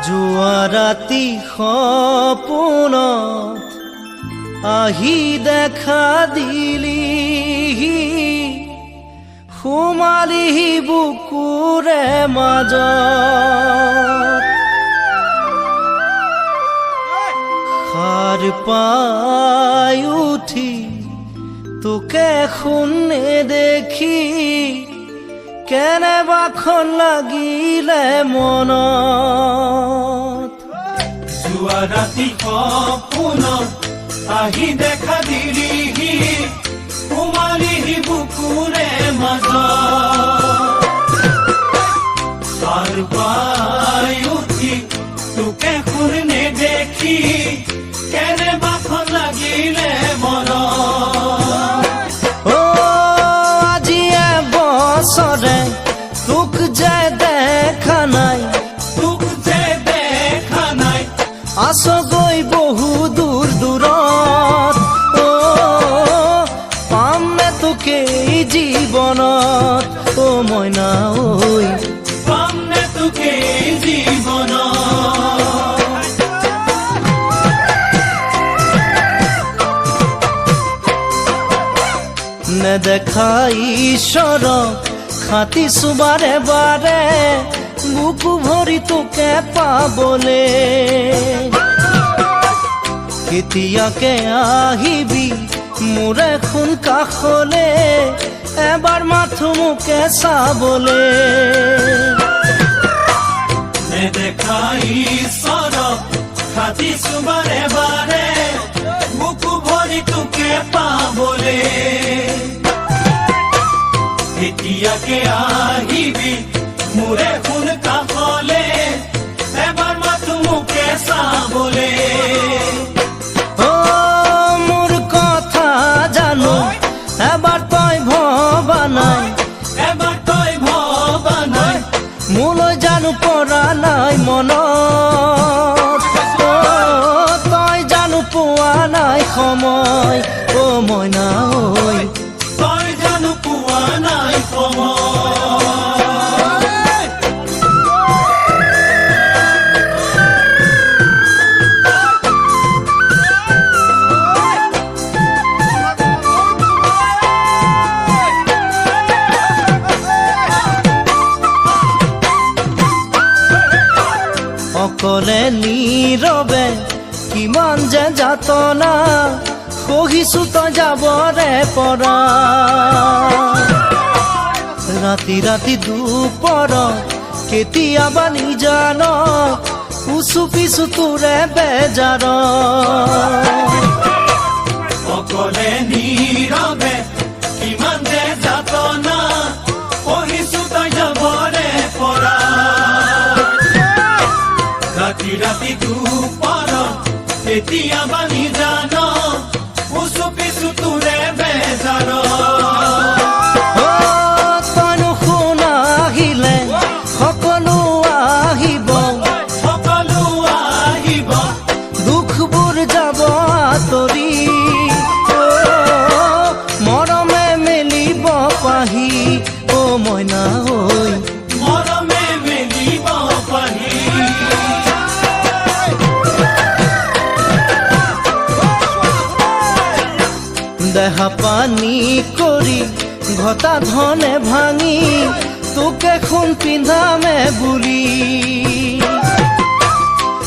যোৱা ৰাতি সপোনত আহি দেখা দিলি সোমালিহি বুকুৰে মাজত সাৰ পাই উঠি তোকে শুনে দেখি কেনেবাখন লাগিলে মনত যোৱা ৰাতি সপোনত আহি দেখা দিলিহি সোমালিহি বুকুৰে মাজত সাৰ পাই উঠি তোকে শুনে দেখি কেনেবাখন লাগিলে মনত বছৰে তোক যে দেখা নাই আছগৈ বহু দূৰ দূৰত পাম নে তোকে জীৱনত মইনা ঐ পাম নে তোকে জীৱনত নেদেখা ঈশ্বৰক খাটিছো বাৰে বাৰে বুকু ভৰি তোকে পাবলে কেতিয়াকে আহিবি মোৰ এখন কাষলে এবাৰ মাথো মোকে চাবলে নেদেখা ঈশ্বৰক খাটিছো বাৰে বাৰে বুকু ভৰি তোকে পাবলে কেতিয়াকে আহিবি মোৰে শুন কাষলে এবাৰ মাথো মোকে চাবলে মোৰ কথা জানো এবাৰ তই ভবা নাই মোলৈ জানো পৰা নাই মনত তই জানো পোৱা নাই সময় মইনা ঐ তই জানো পোৱা নাই সময় অকলে নীৰৱে কিমান যে যাতনা সহিছো তই যাবৰে পৰা ৰাতি ৰাতি দুপৰত কেতিয়াবা নিজান উচু পিছু তোৰে বেজাৰ অকলে নীৰৱে কিমান যে যাতনা সহিছো তই যাবৰে পৰা ৰাতি ৰাতি দুপৰত কেতিয়াবা নিজান উচু পিছু তোৰে বেজাৰ তই নুশুনা আহিলে সকলো আহিব দুখবোৰ যাব আঁতৰি মৰমে মেলিব পাহি মইনা ঐ মৰমে মেলিব পাহি দেহা পানী কৰি ঘটা ধনে ভাঙি তোকে সোণ পিন্ধামে বুলি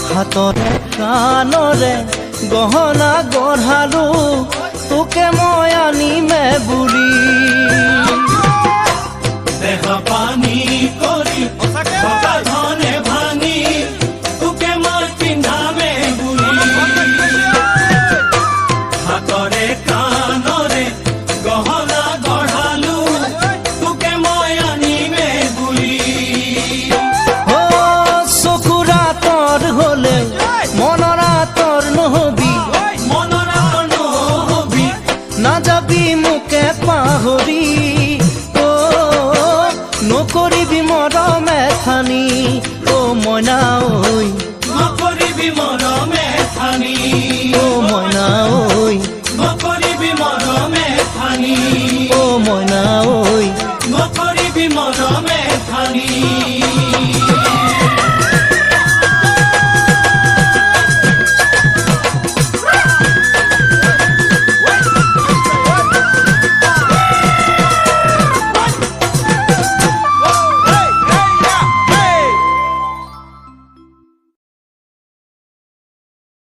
হাতৰে কাণৰে গহনা গঢ়ালো তোকে মই আনিমে বুলি দেহা পানী কৰি ঘটা ধনে ভাঙি তোকে মই পিন্ধামে বুলি হাতৰে কাণৰে গহনা গঢ়ালো তোকে মই আনিমে বুলি চকুৰ আঁতৰ হলে মনৰ আঁতৰ নহবি নাযাবি মোকে পাহৰি নকৰিবি মৰমে খানি মইনা ঐ নকৰিবি মৰমে খানি মইনা ঐ নকৰিবি মৰমে খানি মইনা ঐ নকৰিবি মৰমে